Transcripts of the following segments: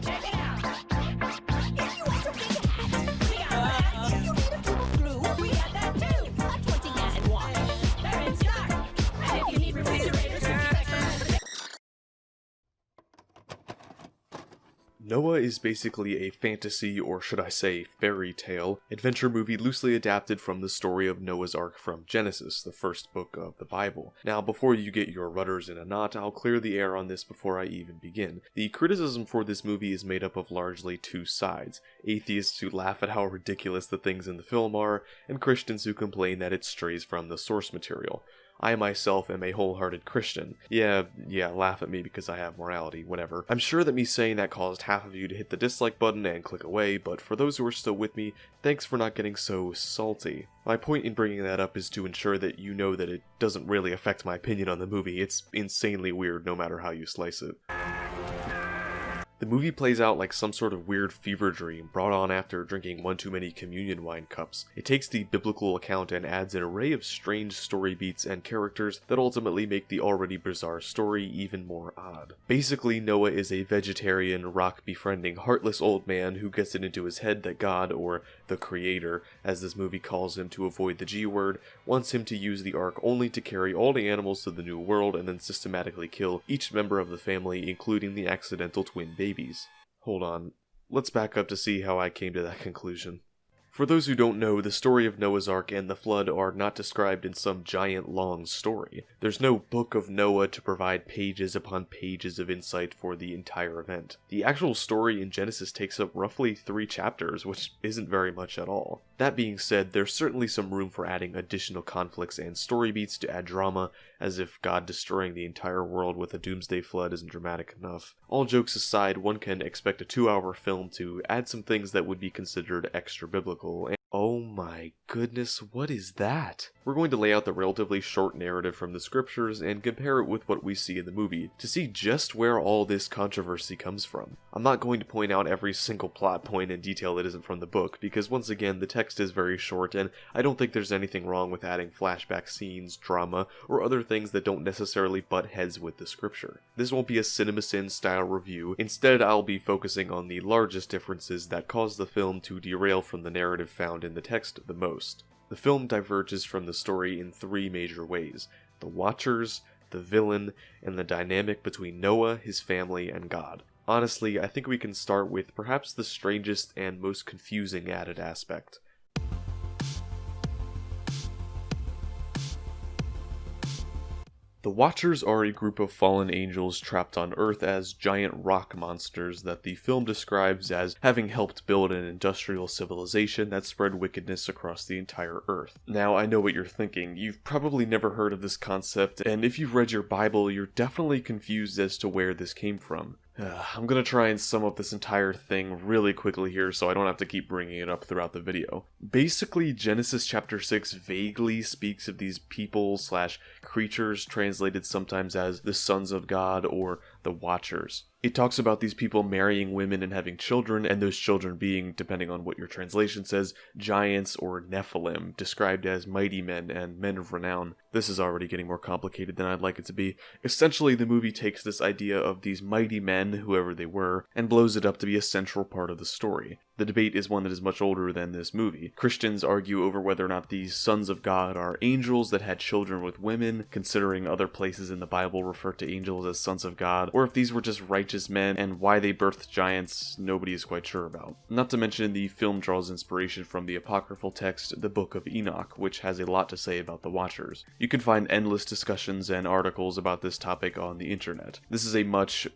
Check it out. If you want a big hat, we got that. If you need a tube of glue, we got that too. A 20-gallon one. They're in stock. And if you need refrigerators, we keep extra. Noah is basically a fantasy, or should I say fairy tale, adventure movie loosely adapted from the story of Noah's Ark from Genesis, the first book of the Bible. Now, before you get your rudders in a knot, I'll clear the air on this before I even begin. The criticism for this movie is made up of largely two sides: atheists who laugh at how ridiculous the things in the film are, and Christians who complain that it strays from the source material. I myself am a wholehearted Christian. Yeah, laugh at me because I have morality, whatever. I'm sure that me saying that caused half of you to hit the dislike button and click away, but for those who are still with me, thanks for not getting so salty. My point in bringing that up is to ensure that you know that it doesn't really affect my opinion on the movie. It's insanely weird no matter how you slice it. The movie plays out like some sort of weird fever dream brought on after drinking one too many communion wine cups. It takes the biblical account and adds an array of strange story beats and characters that ultimately make the already bizarre story even more odd. Basically, Noah is a vegetarian, rock-befriending, heartless old man who gets it into his head that God, or the Creator, as this movie calls him to avoid the G-word, wants him to use the Ark only to carry all the animals to the new world and then systematically kill each member of the family, including the accidental twin babies. Hold on, let's back up to see how I came to that conclusion. For those who don't know, the story of Noah's Ark and the flood are not described in some giant long story. There's no book of Noah to provide pages upon pages of insight for the entire event. The actual story in Genesis takes up roughly 3 chapters, which isn't very much at all. That being said, there's certainly some room for adding additional conflicts and story beats to add drama, as if God destroying the entire world with a doomsday flood isn't dramatic enough. All jokes aside, one can expect a 2-hour film to add some things that would be considered extra biblical. And oh my goodness, what is that? We're going to lay out the relatively short narrative from the scriptures and compare it with what we see in the movie to see just where all this controversy comes from. I'm not going to point out every single plot point in detail that isn't from the book, because once again, the text is very short and I don't think there's anything wrong with adding flashback scenes, drama, or other things that don't necessarily butt heads with the scripture. This won't be a CinemaSin style review. Instead, I'll be focusing on the largest differences that cause the film to derail from the narrative found in the text the most. The film diverges from the story in 3 major ways: the Watchers, the villain, and the dynamic between Noah, his family, and God. Honestly, I think we can start with perhaps the strangest and most confusing added aspect. The Watchers are a group of fallen angels trapped on Earth as giant rock monsters that the film describes as having helped build an industrial civilization that spread wickedness across the entire Earth. Now, I know what you're thinking. You've probably never heard of this concept, and if you've read your Bible, you're definitely confused as to where this came from. I'm gonna try and sum up this entire thing really quickly here so I don't have to keep bringing it up throughout the video. Basically, Genesis chapter 6 vaguely speaks of these people/creatures translated sometimes as the sons of God or the Watchers. It talks about these people marrying women and having children, and those children being, depending on what your translation says, giants or Nephilim, described as mighty men and men of renown. This is already getting more complicated than I'd like it to be. Essentially, the movie takes this idea of these mighty men, whoever they were, and blows it up to be a central part of the story. The debate is one that is much older than this movie. Christians argue over whether or not these sons of God are angels that had children with women, considering other places in the Bible refer to angels as sons of God, or if these were just righteous men, and why they birthed giants, nobody is quite sure about. Not to mention, the film draws inspiration from the apocryphal text, the Book of Enoch, which has a lot to say about the Watchers. You can find endless discussions and articles about this topic on the internet. This is a much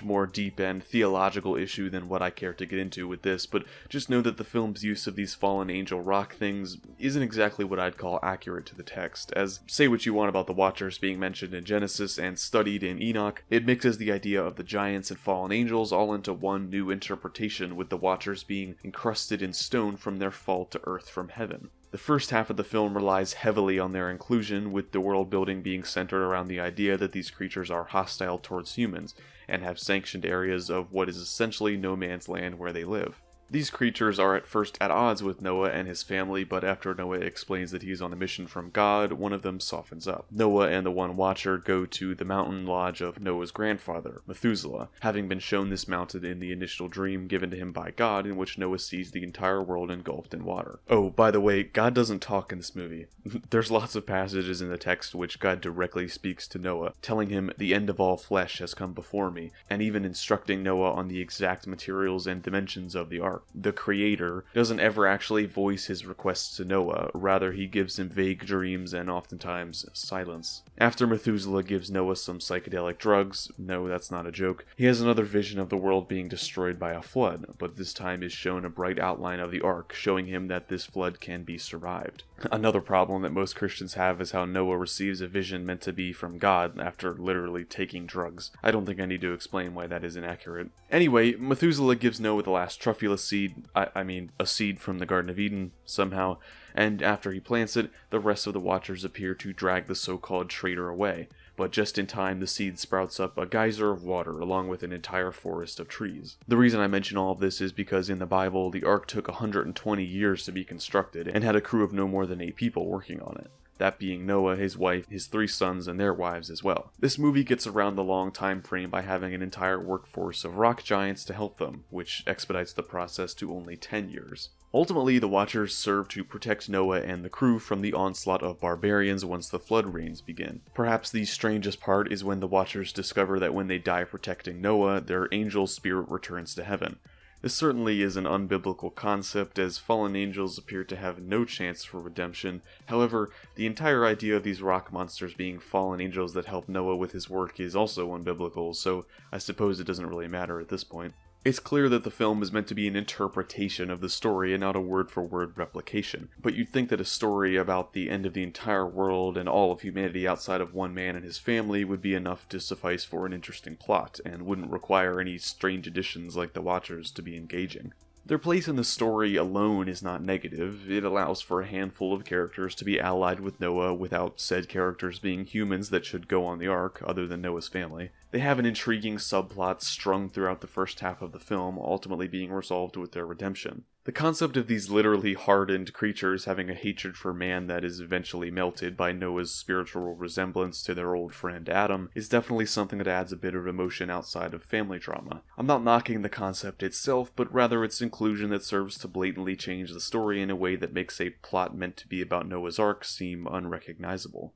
more deep and theological issue than what I care to get into with this, but just know that the film's use of these fallen angel rock things isn't exactly what I'd call accurate to the text, as say what you want about the Watchers being mentioned in Genesis and studied in Enoch, it mixes the idea of the giants and fallen angels all into one new interpretation, with the Watchers being encrusted in stone from their fall to earth from heaven. The first half of the film relies heavily on their inclusion, with the world building being centered around the idea that these creatures are hostile towards humans, and have sanctioned areas of what is essentially no man's land where they live. These creatures are at first at odds with Noah and his family, but after Noah explains that he's on a mission from God, one of them softens up. Noah and the one watcher go to the mountain lodge of Noah's grandfather, Methuselah, having been shown this mountain in the initial dream given to him by God, in which Noah sees the entire world engulfed in water. Oh, by the way, God doesn't talk in this movie. There's lots of passages in the text which God directly speaks to Noah, telling him, "The end of all flesh has come before me," and even instructing Noah on the exact materials and dimensions of the ark. The Creator doesn't ever actually voice his requests to Noah, rather he gives him vague dreams and oftentimes silence. After Methuselah gives Noah some psychedelic drugs, no, that's not a joke, he has another vision of the world being destroyed by a flood, but this time is shown a bright outline of the ark, showing him that this flood can be survived. Another problem that most Christians have is how Noah receives a vision meant to be from God after literally taking drugs. I don't think I need to explain why that is inaccurate. Anyway, Methuselah gives Noah the last truffula seed, a seed from the Garden of Eden, somehow, and after he plants it, the rest of the Watchers appear to drag the so-called traitor away. But just in time, the seed sprouts up a geyser of water along with an entire forest of trees. The reason I mention all of this is because in the Bible, the ark took 120 years to be constructed and had a crew of no more than 8 people working on it. That being Noah, his wife, his 3 sons, and their wives as well. This movie gets around the long time frame by having an entire workforce of rock giants to help them, which expedites the process to only 10 years. Ultimately, the Watchers serve to protect Noah and the crew from the onslaught of barbarians once the flood rains begin. Perhaps the strangest part is when the Watchers discover that when they die protecting Noah, their angel spirit returns to heaven. This certainly is an unbiblical concept, as fallen angels appear to have no chance for redemption. However, the entire idea of these rock monsters being fallen angels that help Noah with his work is also unbiblical, so I suppose it doesn't really matter at this point. It's clear that the film is meant to be an interpretation of the story and not a word-for-word replication, but you'd think that a story about the end of the entire world and all of humanity outside of one man and his family would be enough to suffice for an interesting plot, and wouldn't require any strange additions like the Watchers to be engaging. Their place in the story alone is not negative. It allows for a handful of characters to be allied with Noah without said characters being humans that should go on the ark, other than Noah's family. They have an intriguing subplot strung throughout the first half of the film, ultimately being resolved with their redemption. The concept of these literally hardened creatures having a hatred for man that is eventually melted by Noah's spiritual resemblance to their old friend Adam is definitely something that adds a bit of emotion outside of family drama. I'm not knocking the concept itself, but rather its inclusion that serves to blatantly change the story in a way that makes a plot meant to be about Noah's Ark seem unrecognizable.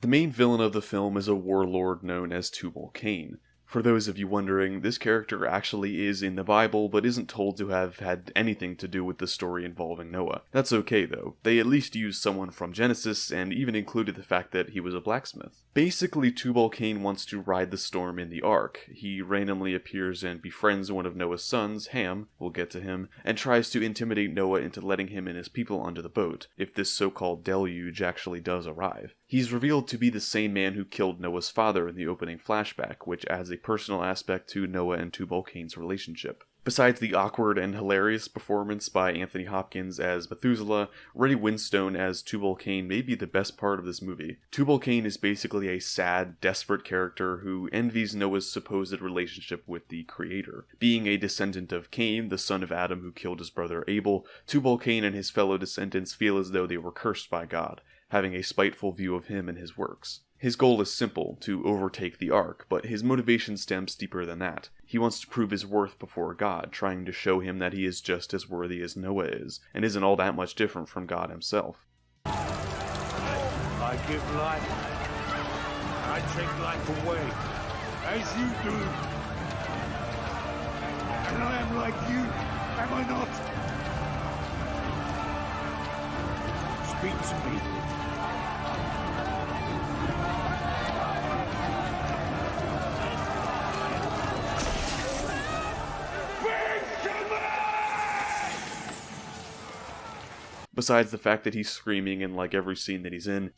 The main villain of the film is a warlord known as Tubal Cain. For those of you wondering, this character actually is in the Bible, but isn't told to have had anything to do with the story involving Noah. That's okay though. They at least used someone from Genesis, and even included the fact that he was a blacksmith. Basically, Tubal Cain wants to ride the storm in the ark. He randomly appears and befriends one of Noah's sons, Ham, we'll get to him, and tries to intimidate Noah into letting him and his people onto the boat, if this so-called deluge actually does arrive. He's revealed to be the same man who killed Noah's father in the opening flashback, which adds a personal aspect to Noah and Tubal Cain's relationship. Besides the awkward and hilarious performance by Anthony Hopkins as Methuselah, Ray Winstone as Tubal Cain may be the best part of this movie. Tubal Cain is basically a sad, desperate character who envies Noah's supposed relationship with the Creator. Being a descendant of Cain, the son of Adam who killed his brother Abel, Tubal Cain and his fellow descendants feel as though they were cursed by God, having a spiteful view of him and his works. His goal is simple, to overtake the Ark, but his motivation stems deeper than that. He wants to prove his worth before God, trying to show him that he is just as worthy as Noah is, and isn't all that much different from God himself. I give life. I take life away, as you do. And I am like you, am I not? Speak to me. Besides the fact that he's screaming in like every scene that he's in,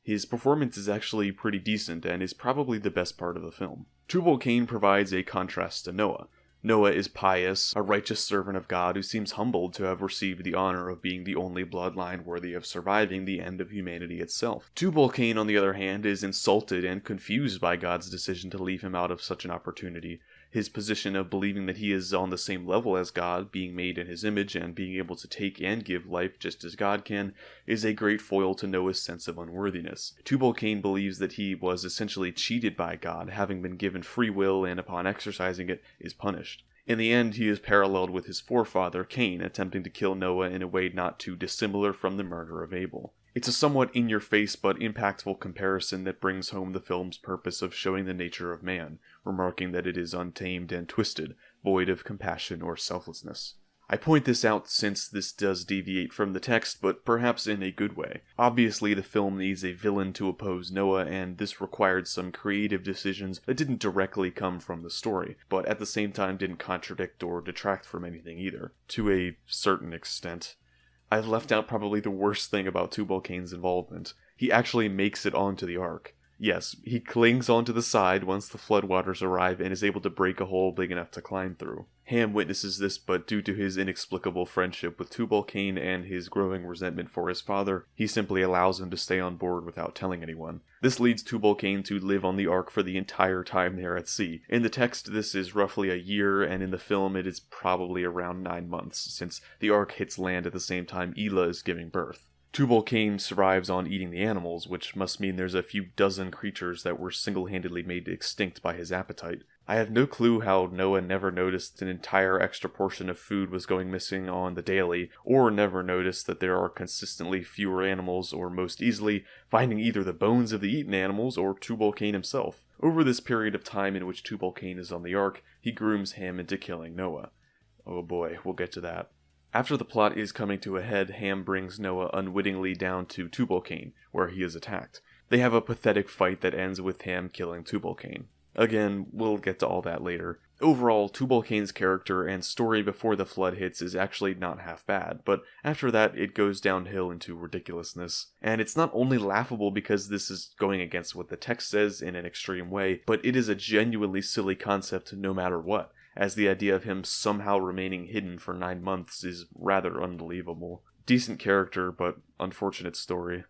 his performance is actually pretty decent and is probably the best part of the film. Tubal Cain provides a contrast to Noah. Noah is pious, a righteous servant of God who seems humbled to have received the honor of being the only bloodline worthy of surviving the end of humanity itself. Tubal-Cain, on the other hand, is insulted and confused by God's decision to leave him out of such an opportunity. His position of believing that he is on the same level as God, being made in his image and being able to take and give life just as God can, is a great foil to Noah's sense of unworthiness. Tubal-Cain believes that he was essentially cheated by God, having been given free will and upon exercising it is punished. In the end, he is paralleled with his forefather, Cain, attempting to kill Noah in a way not too dissimilar from the murder of Abel. It's a somewhat in-your-face but impactful comparison that brings home the film's purpose of showing the nature of man, remarking that it is untamed and twisted, void of compassion or selflessness. I point this out since this does deviate from the text, but perhaps in a good way. Obviously, the film needs a villain to oppose Noah, and this required some creative decisions that didn't directly come from the story, but at the same time didn't contradict or detract from anything either, to a certain extent. I've left out probably the worst thing about Tubal-Cain's involvement. He actually makes it onto the Ark. Yes, he clings onto the side once the floodwaters arrive and is able to break a hole big enough to climb through. Ham witnesses this, but due to his inexplicable friendship with Tubal-Cain and his growing resentment for his father, he simply allows him to stay on board without telling anyone. This leads Tubal-Cain to live on the Ark for the entire time they are at sea. In the text, this is roughly a year, and in the film it is probably around 9 months, since the Ark hits land at the same time Elah is giving birth. Tubal-Cain survives on eating the animals, which must mean there's a few dozen creatures that were single-handedly made extinct by his appetite. I have no clue how Noah never noticed an entire extra portion of food was going missing on the daily, or never noticed that there are consistently fewer animals, or most easily finding either the bones of the eaten animals or Tubal-Cain himself. Over this period of time in which Tubal-Cain is on the Ark, he grooms Ham into killing Noah. Oh boy, we'll get to that. After the plot is coming to a head, Ham brings Noah unwittingly down to Tubal-Cain, where he is attacked. They have a pathetic fight that ends with Ham killing Tubal-Cain. Again, we'll get to all that later. Overall, Tubal-Cain's character and story before the flood hits is actually not half bad, but after that it goes downhill into ridiculousness. And it's not only laughable because this is going against what the text says in an extreme way, but it is a genuinely silly concept no matter what, as the idea of him somehow remaining hidden for 9 months is rather unbelievable. Decent character, but unfortunate story.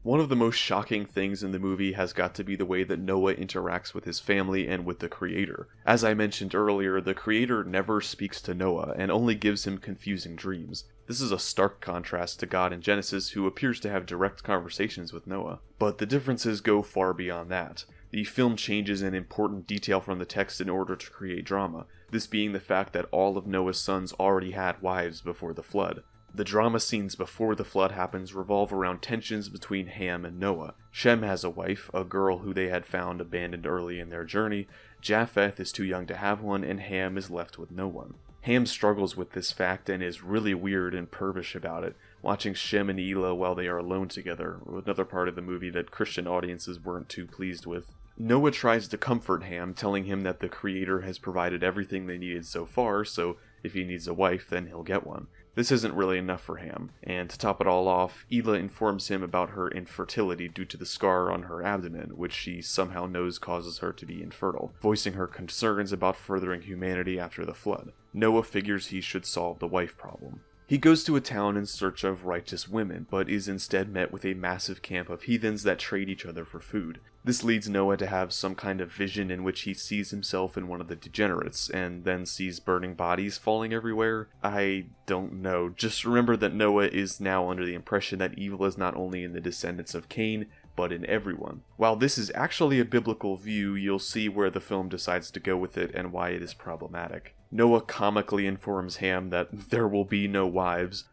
One of the most shocking things in the movie has got to be the way that Noah interacts with his family and with the Creator. As I mentioned earlier, the Creator never speaks to Noah and only gives him confusing dreams. This is a stark contrast to God in Genesis, who appears to have direct conversations with Noah. But the differences go far beyond that. The film changes an important detail from the text in order to create drama, this being the fact that all of Noah's sons already had wives before the flood. The drama scenes before the flood happens revolve around tensions between Ham and Noah. Shem has a wife, a girl who they had found abandoned early in their journey. Japheth is too young to have one, and Ham is left with no one. Ham struggles with this fact and is really weird and pervish about it, watching Shem and Elah while they are alone together, another part of the movie that Christian audiences weren't too pleased with. Noah tries to comfort Ham, telling him that the Creator has provided everything they needed so far, so if he needs a wife, then he'll get one. This isn't really enough for Ham, and to top it all off, Elah informs him about her infertility due to the scar on her abdomen, which she somehow knows causes her to be infertile, voicing her concerns about furthering humanity after the flood. Noah figures he should solve the wife problem. He goes to a town in search of righteous women, but is instead met with a massive camp of heathens that trade each other for food. This leads Noah to have some kind of vision in which he sees himself in one of the degenerates, and then sees burning bodies falling everywhere. I don't know, just remember that Noah is now under the impression that evil is not only in the descendants of Cain, but in everyone. While this is actually a biblical view, you'll see where the film decides to go with it and why it is problematic. Noah comically informs Ham that there will be no wives.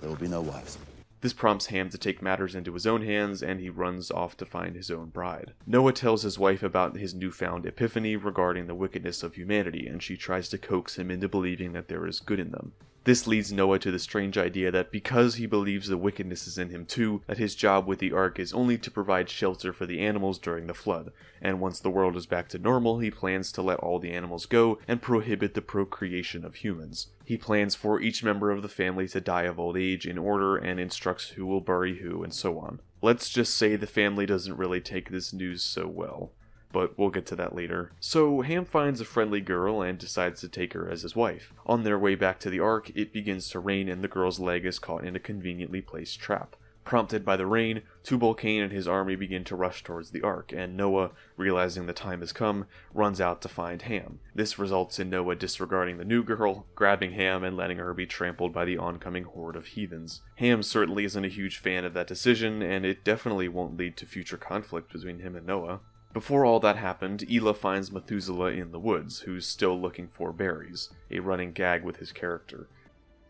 There will be no wives. This prompts Ham to take matters into his own hands, and he runs off to find his own bride. Noah tells his wife about his newfound epiphany regarding the wickedness of humanity, and she tries to coax him into believing that there is good in them. This leads Noah to the strange idea that because he believes the wickedness is in him too, that his job with the Ark is only to provide shelter for the animals during the flood, and once the world is back to normal, he plans to let all the animals go and prohibit the procreation of humans. He plans for each member of the family to die of old age in order and instructs who will bury who and so on. Let's just say the family doesn't really take this news so well. But we'll get to that later. So Ham finds a friendly girl and decides to take her as his wife. On their way back to the Ark, it begins to rain and the girl's leg is caught in a conveniently placed trap. Prompted by the rain, Tubal-Cain and his army begin to rush towards the Ark, and Noah, realizing the time has come, runs out to find Ham. This results in Noah disregarding the new girl, grabbing Ham, and letting her be trampled by the oncoming horde of heathens. Ham certainly isn't a huge fan of that decision, and it definitely won't lead to future conflict between him and Noah. Before all that happened, Elah finds Methuselah in the woods, who's still looking for berries, a running gag with his character.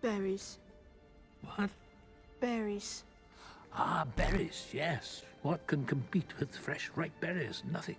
Berries. What? Berries. Ah, berries, yes. What can compete with fresh, ripe berries? Nothing.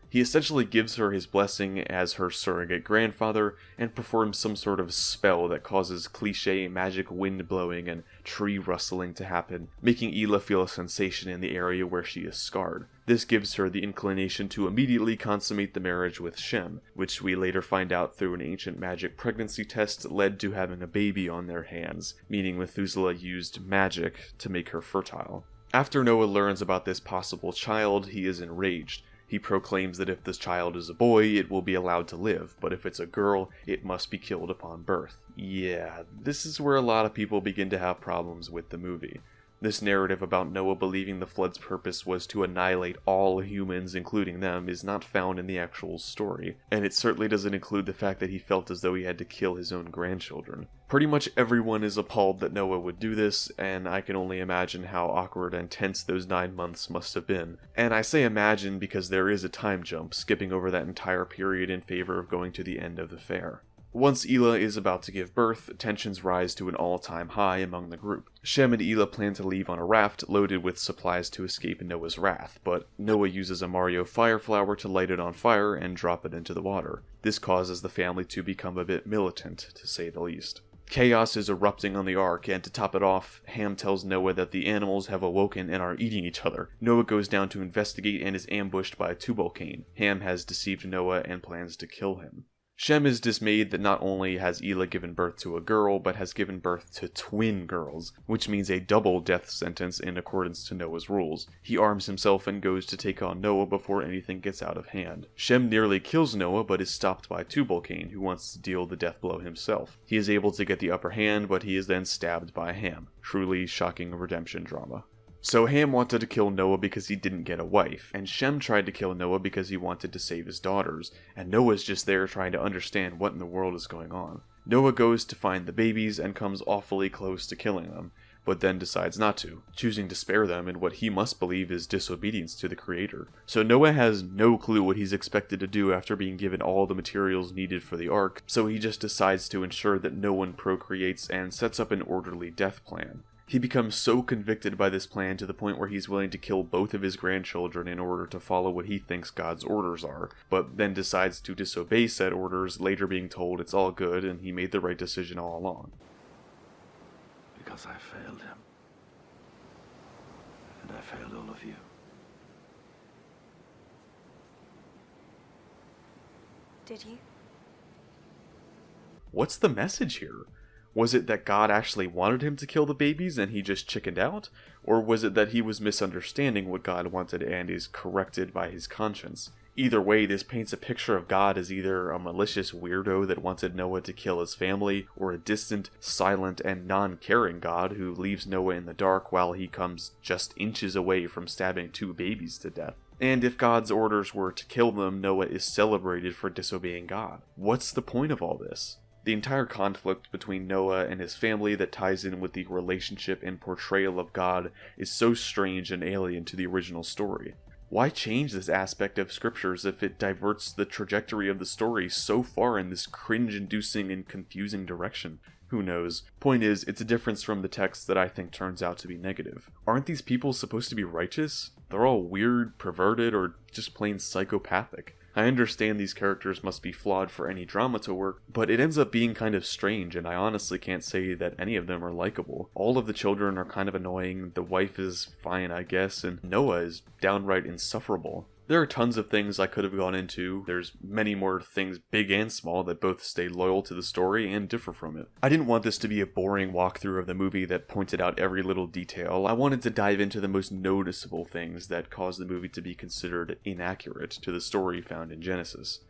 He essentially gives her his blessing as her surrogate grandfather and performs some sort of spell that causes cliché magic wind blowing and tree rustling to happen, making Elah feel a sensation in the area where she is scarred. This gives her the inclination to immediately consummate the marriage with Shem, which we later find out through an ancient magic pregnancy test led to having a baby on their hands, meaning Methuselah used magic to make her fertile. After Noah learns about this possible child, he is enraged. He proclaims that if this child is a boy, it will be allowed to live, but if it's a girl, it must be killed upon birth. Yeah, this is where a lot of people begin to have problems with the movie. This narrative about Noah believing the flood's purpose was to annihilate all humans, including them, is not found in the actual story, and it certainly doesn't include the fact that he felt as though he had to kill his own grandchildren. Pretty much everyone is appalled that Noah would do this, and I can only imagine how awkward and tense those 9 months must have been. And I say imagine because there is a time jump, skipping over that entire period in favor of going to the end of the fair. Once Elah is about to give birth, tensions rise to an all-time high among the group. Shem and Elah plan to leave on a raft loaded with supplies to escape Noah's wrath, but Noah uses a Mario fire flower to light it on fire and drop it into the water. This causes the family to become a bit militant, to say the least. Chaos is erupting on the Ark, and to top it off, Ham tells Noah that the animals have awoken and are eating each other. Noah goes down to investigate and is ambushed by Tubal-Cain. Ham has deceived Noah and plans to kill him. Shem is dismayed that not only has Elah given birth to a girl, but has given birth to twin girls, which means a double death sentence in accordance to Noah's rules. He arms himself and goes to take on Noah before anything gets out of hand. Shem nearly kills Noah, but is stopped by Tubal-Cain, who wants to deal the death blow himself. He is able to get the upper hand, but he is then stabbed by Ham. Truly shocking redemption drama. So Ham wanted to kill Noah because he didn't get a wife, and Shem tried to kill Noah because he wanted to save his daughters, and Noah's just there trying to understand what in the world is going on. Noah goes to find the babies and comes awfully close to killing them, but then decides not to, choosing to spare them in what he must believe is disobedience to the Creator. So Noah has no clue what he's expected to do after being given all the materials needed for the Ark, so he just decides to ensure that no one procreates and sets up an orderly death plan. He becomes so convicted by this plan to the point where he's willing to kill both of his grandchildren in order to follow what he thinks God's orders are, but then decides to disobey said orders, later being told it's all good and he made the right decision all along. Because I failed him. And I failed all of you. Did you? What's the message here? Was it that God actually wanted him to kill the babies and he just chickened out? Or was it that he was misunderstanding what God wanted and is corrected by his conscience? Either way, this paints a picture of God as either a malicious weirdo that wanted Noah to kill his family, or a distant, silent, and non-caring God who leaves Noah in the dark while he comes just inches away from stabbing 2 babies to death. And if God's orders were to kill them, Noah is celebrated for disobeying God. What's the point of all this? The entire conflict between Noah and his family that ties in with the relationship and portrayal of God is so strange and alien to the original story. Why change this aspect of scriptures if it diverts the trajectory of the story so far in this cringe-inducing and confusing direction? Who knows? Point is, it's a difference from the text that I think turns out to be negative. Aren't these people supposed to be righteous? They're all weird, perverted, or just plain psychopathic. I understand these characters must be flawed for any drama to work, but it ends up being kind of strange, and I honestly can't say that any of them are likable. All of the children are kind of annoying, the wife is fine, I guess, and Noah is downright insufferable. There are tons of things I could have gone into. There's many more things, big and small, that both stay loyal to the story and differ from it. I didn't want this to be a boring walkthrough of the movie that pointed out every little detail. I wanted to dive into the most noticeable things that caused the movie to be considered inaccurate to the story found in Genesis.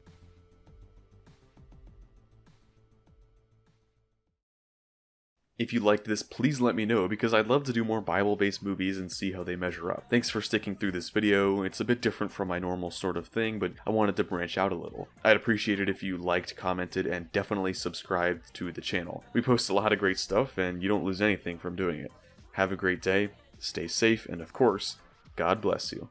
If you liked this, please let me know, because I'd love to do more Bible-based movies and see how they measure up. Thanks for sticking through this video. It's a bit different from my normal sort of thing, but I wanted to branch out a little. I'd appreciate it if you liked, commented, and definitely subscribed to the channel. We post a lot of great stuff, and you don't lose anything from doing it. Have a great day, stay safe, and of course, God bless you.